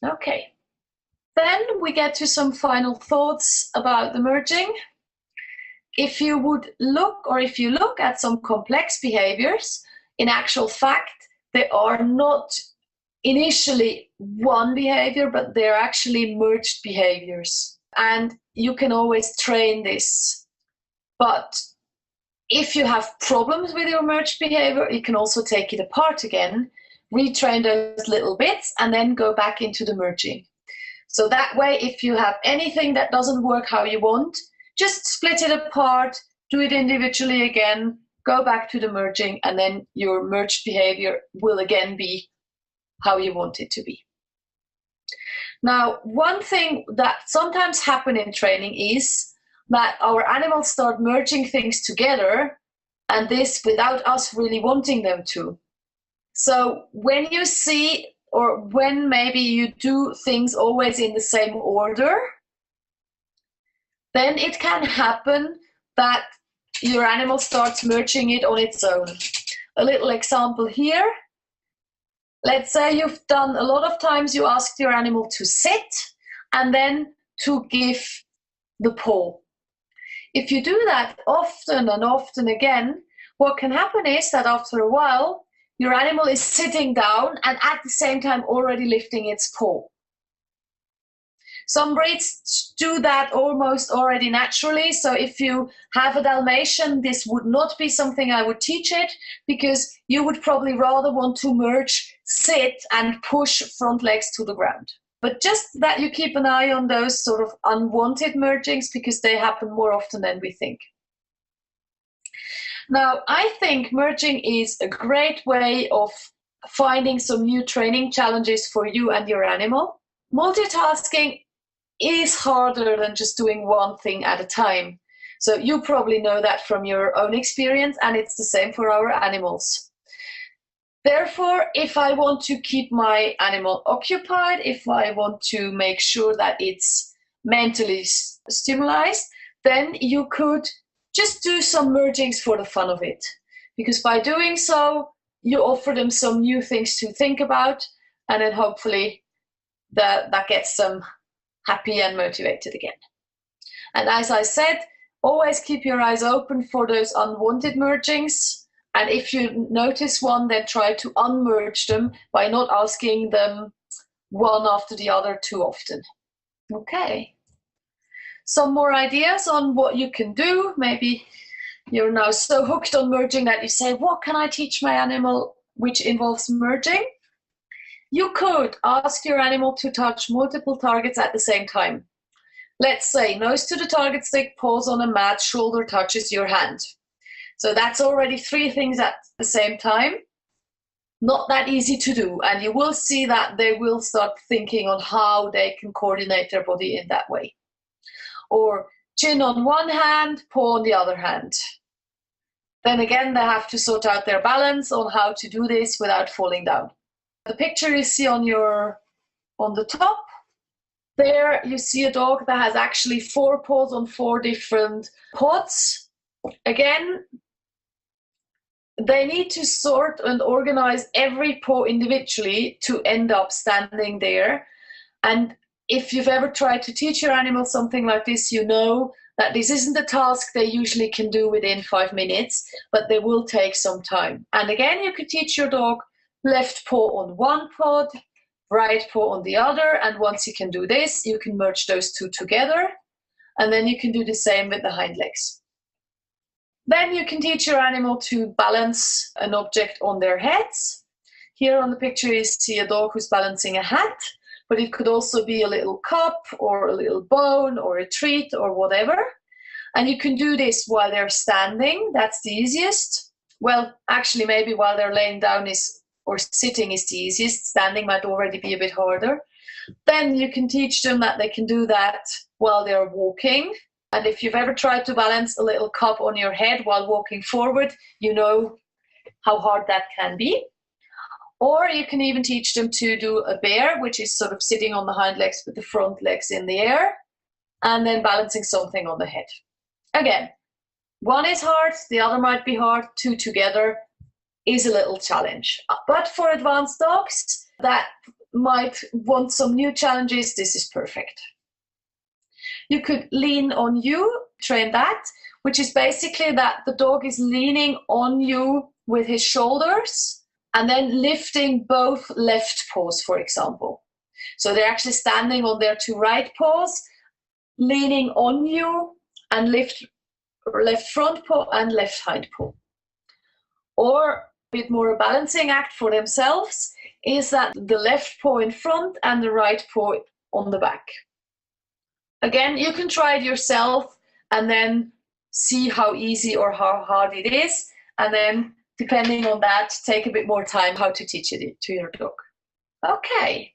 Okay. Then we get to some final thoughts about the merging. If you look at some complex behaviors, in actual fact, they are not initially one behavior, but they're actually merged behaviors. And you can always train this. But if you have problems with your merged behavior, you can also take it apart again, retrain those little bits, and then go back into the merging. So that way, if you have anything that doesn't work how you want, just split it apart, do it individually again, go back to the merging, and then your merged behavior will again be how you want it to be. Now, one thing that sometimes happens in training is that our animals start merging things together, and this without us really wanting them to. So when you see, or when maybe you do things always in the same order, then it can happen that your animal starts merging it on its own. A little example here. Let's say you've done a lot of times, you asked your animal to sit and then to give the paw. If you do that often and often again, what can happen is that after a while, your animal is sitting down and at the same time already lifting its paw. Some breeds do that almost already naturally. So if you have a Dalmatian, this would not be something I would teach it, because you would probably rather want to merge, sit, and push front legs to the ground. But just that you keep an eye on those sort of unwanted mergings, because they happen more often than we think. Now, I think merging is a great way of finding some new training challenges for you and your animal. Multitasking is harder than just doing one thing at a time. So you probably know that from your own experience, and it's the same for our animals. Therefore, if I want to keep my animal occupied, if I want to make sure that it's mentally stimulated, then you could just do some mergings for the fun of it. Because by doing so, you offer them some new things to think about, and then hopefully that gets them happy and motivated again. And as I said, always keep your eyes open for those unwanted mergings. And if you notice one, then try to unmerge them by not asking them one after the other too often. Okay. Some more ideas on what you can do. Maybe you're now so hooked on merging that you say, what can I teach my animal which involves merging? You could ask your animal to touch multiple targets at the same time. Let's say nose to the target stick, paws on a mat, shoulder touches your hand. So that's already 3 things at the same time. Not that easy to do, and you will see that they will start thinking on how they can coordinate their body in that way. Or chin on one hand, paw on the other hand. Then again, they have to sort out their balance on how to do this without falling down. The picture you see on the top, there you see a dog that has actually 4 paws on 4 different pods. Again, they need to sort and organize every paw individually to end up standing there. And if you've ever tried to teach your animal something like this, you know that this isn't a task they usually can do within 5 minutes, but they will take some time. And again, you could teach your dog left paw on one pod, right paw on the other, and once you can do this, you can merge those 2 together, and then you can do the same with the hind legs. Then you can teach your animal to balance an object on their heads. Here on the picture you see a dog who's balancing a hat, but it could also be a little cup or a little bone or a treat or whatever. And you can do this while they're standing, that's the easiest. Well, actually maybe while they're laying down or sitting is the easiest. Standing might already be a bit harder. Then you can teach them that they can do that while they're walking. And if you've ever tried to balance a little cup on your head while walking forward, you know how hard that can be. Or you can even teach them to do a bear, which is sort of sitting on the hind legs with the front legs in the air, and then balancing something on the head. Again, one is hard, the other might be hard, 2 together is a little challenge. But for advanced dogs, that might want some new challenges, this is perfect. You could lean on you, train that, which is basically that the dog is leaning on you with his shoulders and then lifting both left paws, for example. So they're actually standing on their two right paws, leaning on you, and lift left front paw and left hind paw. Or a bit more a balancing act for themselves is that the left paw in front and the right paw on the back. Again, you can try it yourself and then see how easy or how hard it is, and then depending on that, take a bit more time how to teach it to your dog. Okay.